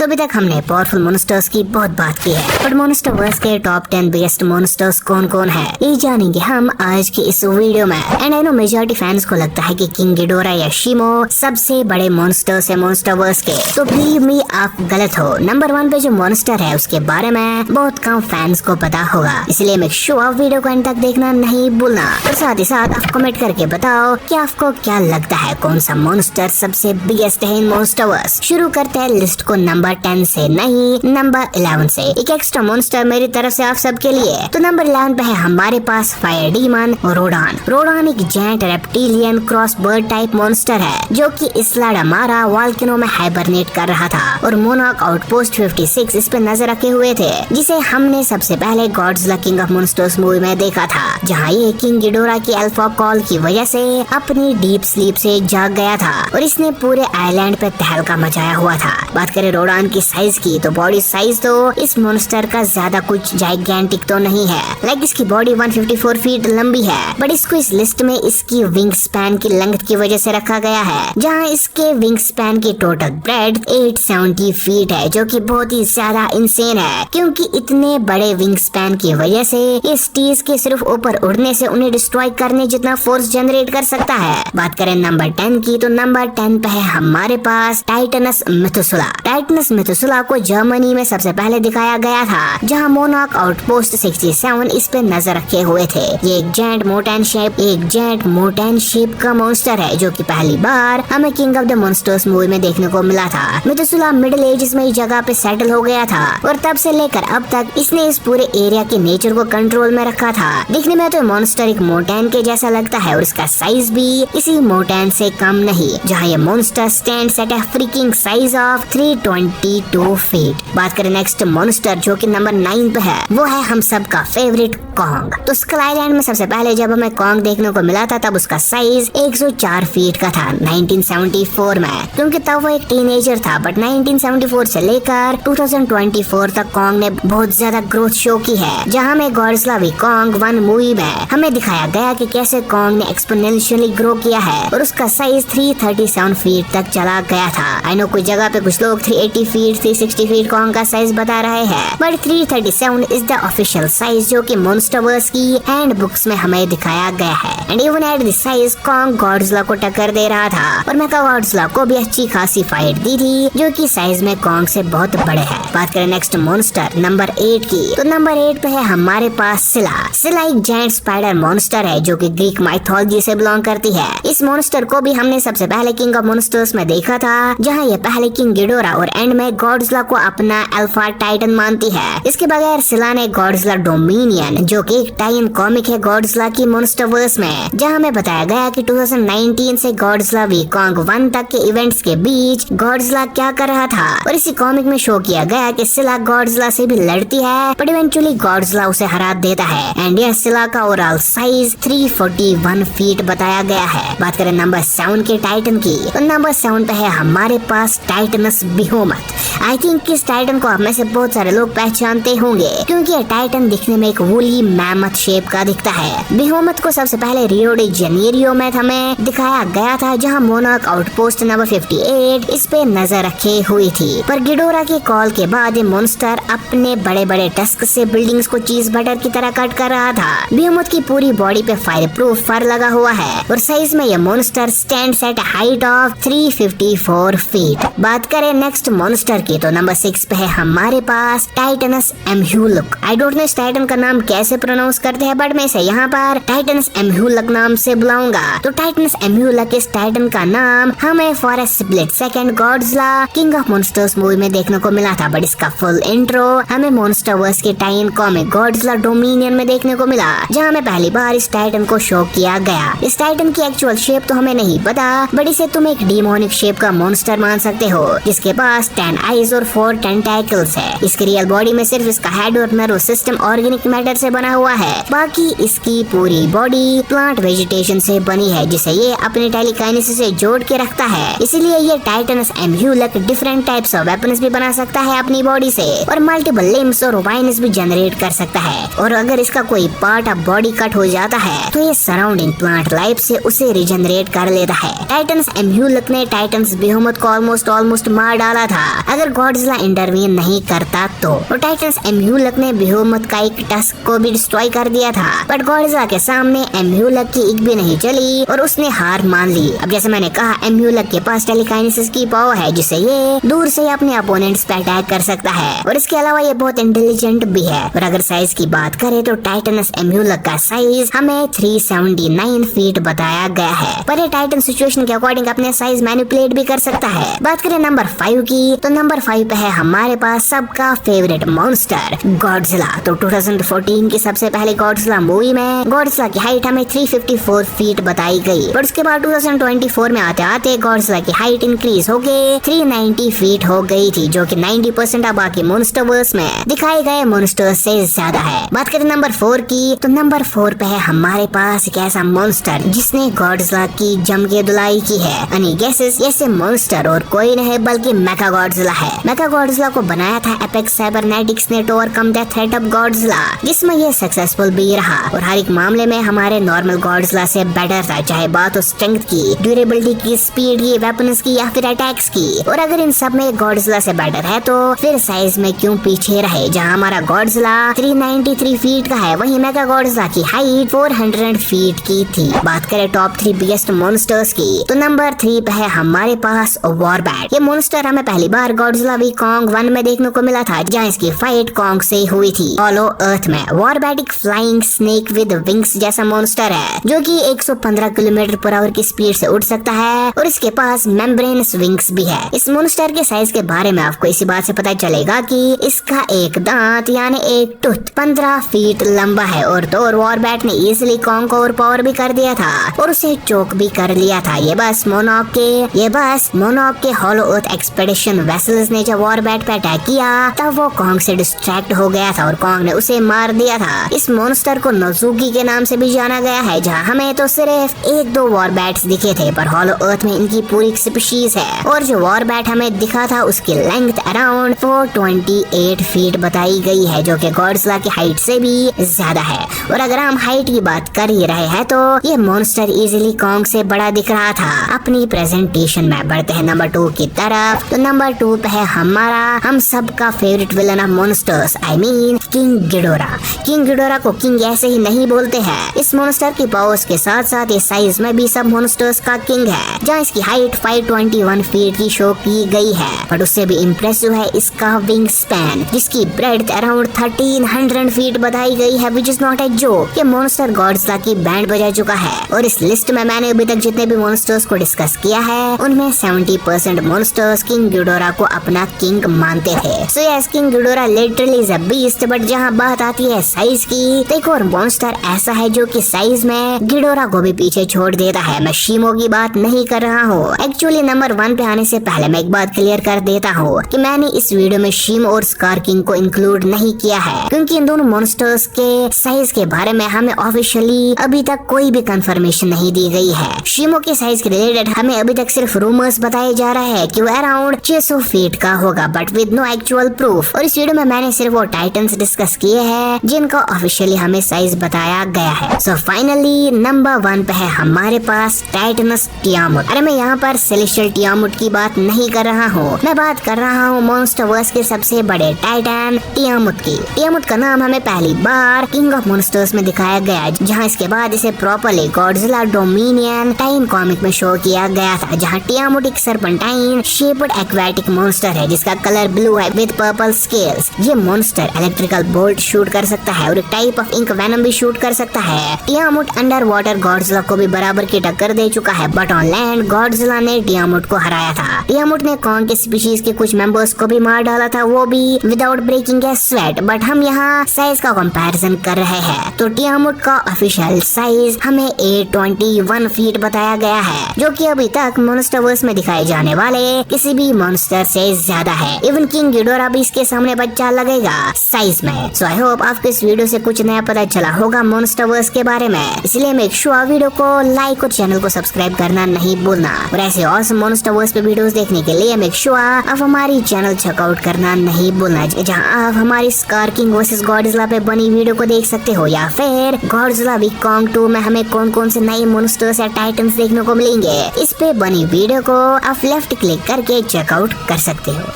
सो अभी तक हमने पावरफुल मॉन्स्टर्स की बहुत बात की है, बट मॉन्स्टर वर्स के टॉप 10 बिगेस्ट मॉन्स्टर्स कौन कौन है ये जानेंगे हम आज के इस वीडियो में। And I know majority fans को लगता है कि किंग गिडोरा या शिमो सबसे बड़े मॉन्स्टर्स है मॉन्स्टर वर्स के, तो बिलीव मी आप गलत हो। नंबर 1 पे जो मॉन्स्टर है उसके बारे में बहुत कम फैंस को पता होगा, इसलिए मेक श्योर वीडियो को एंड तक देखना नहीं भूलना। और साथ ही साथ आप कमेंट करके बताओ कि आपको क्या लगता है कौन सा मॉन्स्टर सबसे बिगेस्ट है इन मॉन्स्टर वर्स। शुरू करते हैं लिस्ट को नंबर 10 से, नहीं नंबर 11 से। एक एक्स्ट्रा मॉन्स्टर मेरी तरफ से आप सबके लिए। तो नंबर 11 पे है हमारे पास फायर डीमन रोडान। रोडान एक giant reptilian cross bird type monster है जो कि इसला डमारा वॉल्केनो में हाइबरनेट कर रहा था और मोनार्क आउटपोस्ट 56 इस पे नजर रखे हुए थे, जिसे हमने सबसे पहले Godzilla king of monsters movie में देखा था, जहाँ ये किंग गिडोरा की अल्फा कॉल की वजह से अपनी डीप स्लीप से जाग गया था और इसने पूरे आइलैंड पे तहलका मचाया हुआ था। बात करें रोडान की साइज की, तो बॉडी साइज तो इस मॉन्स्टर का ज्यादा कुछ जाइगेंटिक तो नहीं है। लाइक इसकी बॉडी 154 फीट लंबी है, बट इसको इस लिस्ट में इसकी विंग स्पैन की लेंथ की वजह से रखा गया है, जहाँ इसके विंग स्पैन की टोटल ब्रेड 870 फीट है, जो कि बहुत ही ज्यादा इंसेन है, क्योंकि इतने बड़े विंग स्पैन की वजह से ये स्टीज के सिर्फ ऊपर उड़ने से उन्हें डिस्ट्रॉय करने जितना फोर्स जनरेट कर सकता है। बात करें नंबर 10 की, तो नंबर 10 पे है हमारे पास टाइटनस मेथुसुला। टाइटनस मेथुसुला को जर्मनी में सबसे पहले दिखाया गया था, जहां मोनार्क आउटपोस्ट 67 इस पे नजर रखे हुए थे। ये एक जेंट मोटैन शेप का मॉन्स्टर है जो कि पहली बार हमें king of the monsters movie में देखने को मिला था। मेथुसुला मिडिल एजेस में इस जगह पे सेटल हो गया था और तब से लेकर अब तक इसने इस पूरे एरिया के नेचर को कंट्रोल में रखा था। दिखने में तो मॉन्स्टर एक मोटैन के जैसा लगता है और इसका साइज भी इसी मोटैन से कम नहीं, जहाँ ये monster stands at a freaking size of 322 feet. बात करें नेक्स्ट मॉन्स्टर जो कि नंबर 9 पे है, वो है हम सब का फेवरेट कॉन्ग। तो स्कल आइलैंड में सबसे पहले जब हमें कॉन्ग देखने को मिला था तब उसका साइज 104 फीट का था 1974 में, क्योंकि तब वो एक टीनेजर था। बट 1974 से लेकर 2024 तक कॉन्ग ने बहुत ज्यादा ग्रोथ शो की है, जहाँ में गॉडजिला वी कॉन्ग 1 मूवी में हमें दिखाया गया कि कैसे कॉन्ग ने एक्सपोनेंशियली ग्रो किया है और उसका साइज 337 फीट तक चला गया था। आई नो कुछ जगह पे कुछ लोग 380 फीट 360 फीट कॉन्ग का साइज बता रहे हैं, but 337 is the official size जो कि मॉन्स्टरवर्स की हैंड बुक्स में हमें दिखाया गया है। And even at this size Kong Godzilla को टक्कर दे रहा था और मेका गॉडजिला को भी अच्छी खासी फाइट दी थी, जो कि साइज में कॉन्ग से बहुत बड़े है। बात करें नेक्स्ट मॉन्स्टर नंबर 8 की, तो नंबर 8 पे है हमारे पास सिला। सिला एक जायंट स्पाइडर मॉन्स्टर है जो कि ग्रीक माइथोलॉजी से बिलोंग करती है। इस मॉन्स्टर को भी हमने सबसे पहले किंग ऑफ मॉन्स्टर्स में देखा था, जहाँ ये पहले किंग गिडोरा और एंड में गॉडजिला को अपना अल्फा टाइटन मानती है। इसके बगैर सिला ने गॉडजिला डोमिनियन, जो कि एक टाइन कॉमिक है गॉडजिला की मॉन्स्टरवर्स में, जहाँ हमें बताया गया कि 2019 से गॉडजिला वी कॉन्ग 1 तक के इवेंट्स के बीच गॉडजिला क्या कर रहा था, और इसी कॉमिक में शो किया गया कि सिला गॉडजिला से भी लड़ती है, बट इवेंचुअली गॉडजिला उसे हरा देता है। एंड यह सिला का ओवरऑल साइज 341 फीट बताया गया है। बात करें नंबर 7 के टाइटन की, तो नंबर 7 पे है हमारे पास टाइटनस बिहोमथ। आई थिंक इस टाइटन को आप में से बहुत सारे लोग पहचानते होंगे, क्योंकि यह टाइटन दिखने में एक वूली मैमथ शेप का दिखता है। बिहोमथ को सबसे पहले रियो डी जेनेरियो में हमें दिखाया गया था, जहां मोनार्क आउटपोस्ट नंबर 58 इस पे नजर रखे हुई थी। पर गिडोरा के कॉल के बाद ये मॉन्स्टर अपने बड़े बड़े टस्क से बिल्डिंग्स को चीज बटर की तरह कट कर रहा था। बिहोमथ की पूरी बॉडी पे फायर प्रूफ फर लगा हुआ है और साइज में ये monster stands eight height of 354 feet. बात करें नेक्स्ट मॉन्स्टर की, तो नंबर 6 पे है हमारे पास टाइटनस एम्ह्यूलक। आई डोंट नो इस टाइटन का नाम कैसे प्रोनाउंस करते हैं, बट मैं इसे यहाँ पर टाइटनस एम्ह्यूलक नाम से बुलाऊंगा। तो टाइटनस एम्ह्यूलक इस टाइटन का नाम हमें for a split second Godzilla king of monsters movie में देखने को मिला था, बट इसका फुल इंट्रो हमें मॉन्स्टरवर्स के टाइन कॉमिक गॉडजिला डोमिनियन में देखने को मिला, जहाँ हमें पहली बार इस टाइटन को शो किया गया। इस टाइटन की एक्चुअल शेप तो हमें नहीं पता, बट इसे तुम एक डीमोनिक शेप का मॉन्स्टर मान सकते हो, जिसके पास 10 आईज और 4 टेंटाकल्स है। इसकी रियल बॉडी में सिर्फ इसका हेड और नर्व सिस्टम ऑर्गेनिक मैटर से बना हुआ है, बाकी इसकी पूरी बॉडी प्लांट वेजिटेशन से बनी है, जिसे ये अपने टेलीकाइनेसिस से जोड़ के रखता है। इसीलिए ये टाइटनस एम्ह्यूलक डिफरेंट टाइप्स ऑफ वेपन्स भी बना सकता है अपनी बॉडी से, और मल्टीपल लिम्स और वाइन्स भी जनरेट कर सकता है। और अगर इसका कोई पार्ट ऑफ बॉडी कट हो जाता है तो ये सराउंडिंग प्लांट लाइफ से उसे रिजनरेट कर लेता है। टाइटनस एम्ह्यूलक ने टाइटन्स बिहोमथ को ऑलमोस्ट मार डाला था। अगर अगर गॉडजिला इंटरवीन नहीं करता तो टाइटन्स एम्यूलक ने बेहेमोथ का एक टस्क को भी डिस्ट्रॉय कर दिया था, बट गॉडजिला के सामने एम्यूलक की एक भी नहीं चली और उसने हार मान ली। अब जैसे मैंने कहा, एम्यूलक के पास टेलीकाइनेसिस की पावर है, जिससे ये दूर से अपने अपोनेंट्स पे अटैक कर सकता है, और इसके अलावा ये बहुत इंटेलिजेंट भी है। और अगर साइज की बात करें तो टाइटनस एम्यूलक का साइज हमें 379 फीट बताया गया है, पर ये टाइटन सिचुएशन के अकॉर्डिंग अपने साइज मैनिपुलेट भी कर सकता है। बात करें नंबर 5 की, तो नंबर 5 पे है हमारे पास सबका फेवरेट मॉन्स्टर गॉडजिला। तो 2014 की सबसे पहले गॉडजिला मूवी में गॉडजिला की हाइट हमें 354 फीट बताई गई, पर उसके बाद 2024 में आते आते गॉडजिला की हाइट इंक्रीज हो गई 390 फीट हो गई थी, जो कि 90% अब बाकी मॉन्स्टरवर्स में दिखाए गए मॉन्स्टर्स से ज्यादा है। बात करें नंबर 4 की, तो नंबर 4 पे है हमारे पास एक ऐसा मॉन्स्टर जिसने गॉडजिला की जम के धुलाई की है। Any guesses? ऐसे मॉन्स्टर और कोई नहीं बल्कि मेगा गॉडजिला है। मेगा गॉडजिला को बनाया था एपेक्स साइबरनेटिक्स ने to overcome the threat of Godzilla, जिसमें ये सक्सेसफुल भी रहा और हर एक मामले में हमारे नॉर्मल गॉडजिला से बेटर था, चाहे बात हो स्ट्रेंथ की, ड्यूरेबिलिटी की, स्पीड की, वेपन्स की या फिर अटैक्स की। और अगर इन सब में गॉडजिला से बेटर है तो फिर साइज में क्यों पीछे रहे? जहां हमारा गॉडजिला 393 फीट का है, वहीं मेगा गॉडजिला की हाइट 400 फीट की थी। बात करें टॉप 3 बिगेस्ट मॉन्स्टर्स की, तो नंबर 3 पे है हमारे पास वॉरबैट। ये मॉन्स्टर हमें पहली बार गॉडजिला वी कॉन्ग 1 में देखने को मिला था, जहाँ इसकी फाइट कॉन्ग से हुई थी ऑलो अर्थ में। वॉरबैट एक फ्लाइंग स्नेक विद विंग्स जैसा मॉन्स्टर है, जो कि 115 किलोमीटर पर आवर की स्पीड से उड़ सकता है और इसके पास मेम्ब्रेनस विंग्स भी है। इस मॉन्स्टर के साइज के बारे में आपको इसी बात से पता चलेगा कि इसका एक दांत यानी एक टूथ 15 फीट लंबा है, और तो वॉरबैट ने इजीली कॉन्ग को ओवरपावर भी कर दिया था और उसे चोक भी कर लिया था। ये बस मोनोक के हॉलो अर्थ एक्सपेडिशन वेसल्स ने जब वॉरबैट पे अटैक किया तब वो कॉन्ग से डिस्ट्रैक्ट हो गया था और कॉन्ग ने उसे मार दिया था। इस मॉन्स्टर को नोजुकी के नाम से भी जाना गया है, जहाँ हमें तो सिर्फ 1-2 वॉरबैट्स दिखे थे, पर हॉलो अर्थ में इनकी पूरी स्पीशीज है। और जो वॉरबैट हमें दिखा था उसकी लेंथ अराउंड 428 फीट बताई गई है, जो कि गॉडजिला की हाइट से भी ज्यादा है। और अगर हम हाइट की बात कर ही रहे हैं तो ये मॉन्स्टर इजीली कॉन्ग से बड़ा दिख रहा था। अपनी प्रेजेंटेशन में बढ़ते हैं नंबर 2 की तरफ, तो नंबर 2 पे है हमारा हम सबका favourite villain of monsters, I mean king Ghidorah. King Ghidorah को किंग ऐसे ही नहीं बोलते हैं, इस मॉन्स्टर की पावर्स के साथ साथ ये साइज में भी सब मॉन्स्टर्स का किंग है, जहाँ इसकी हाइट 521 फीट की शो की गई है। बट उससे भी इम्प्रेसिव है इसका विंग स्पैन, जिसकी ब्रेड्थ अराउंड 1300 फीट बताई गई है, which is not a joke. ये मॉन्स्टर गॉडजिला की बैंड बजा चुका है और इस लिस्ट में मैंने अभी तक जितने भी मॉन्स्टर्स को डिस्कस किया है उनमें 70% मॉन्स्टर्स किंग गिडोरा को अपना किंग मानते थे। So yes, king Ghidorah literally is a beast. But जहाँ बात आती है साइज की, तो एक और मॉन्स्टर ऐसा है जो कि साइज में गिडोरा को भी पीछे छोड़ देता है। मैं शीमो की बात नहीं कर रहा हूँ। एक्चुअली नंबर 1 पे आने से पहले मैं एक बात क्लियर कर देता हूँ कि मैंने इस वीडियो में शीमो और स्कार किंग को इंक्लूड नहीं किया है, क्योंकि इन दोनों मॉन्स्टर्स के साइज के बारे में हमें ऑफिशियली अभी तक कोई भी कंफर्मेशन नहीं दी गई है। शीमो के साइज के रिलेटेड हमें अभी तक सिर्फ रूमर्स बताए जा रहे हैं कि वो अराउंड 600 फीट का होगा, but with no actual proof. और इस वीडियो में मैंने सिर्फ वो टाइटन्स डिस्कस किए हैं जिनका ऑफिशियली हमें साइज बताया गया है। सो फाइनली नंबर 1 पे है हमारे पास टाइटनस टियामुट। अरे मैं यहाँ पर सेलेस्टियल टियामुट की बात नहीं कर रहा हूँ, मैं बात कर रहा हूँ मॉन्स्टरवर्स के सबसे बड़े टाइटन टियामुट की। टियामुट का नाम हमें पहली बार किंग ऑफ मॉन्स्टर्स में दिखाया गया, जहाँ इसके बाद इसे properly Godzilla dominion time comic में शो किया गया था, जहाँ टियामुट एक सर्पेंटाइन शेप्ड एक्वेटिक मॉन्स्टर है जिसका कलर ब्लू है विद पर्पल स्केल्स। ये मॉन्स्टर इलेक्ट्रिकल बोल्ट शूट कर सकता है और एक टाइप ऑफ इंक वेनम भी शूट कर सकता है। टियामुट अंडर वाटर गॉडजिला को भी बराबर की टक्कर दे चुका है, बट ऑन लैंड गॉडजिला ने टियामुट को हराया था। टियामुट ने कॉन्ग के स्पीशीज के कुछ मेंबर्स को भी मार डाला था, वो भी without breaking a sweat. But हम यहाँ साइज का कंपैरिजन कर रहे हैं, तो टियामुट का ऑफिशियल साइज हमें 821 फीट बताया गया है, जो कि अभी तक मॉन्स्टरवर्स में दिखाए जाने वाले किसी भी मॉन्स्टर से ज्यादा है। इवन किंग गिडोरा भी इसके सामने बच्चा लगेगा साइज में। सो आई होप आपको इस वीडियो से कुछ नया पता चला होगा मॉन्स्टरवर्स के बारे में, इसलिए मेक श्योर वीडियो को लाइक और चैनल को सब्सक्राइब करना नहीं भूलना। और ऐसे और मॉन्स्टरवर्स पे वीडियोस देखने के लिए मेक श्योर आप हमारी चैनल चेकआउट करना नहीं भूलना, जहाँ आप हमारी स्कार किंग वर्सेस गॉडजिला पे बनी वीडियो को देख सकते हो, या फिर गॉडजिला वी कॉन्ग 2 में हमें कौन कौन से नए मॉन्स्टर्स या टाइटन्स देखने को मिलेंगे, इस पे बनी वीडियो को आप लेफ्ट क्लिक करके चेकआउट कर सकते हो।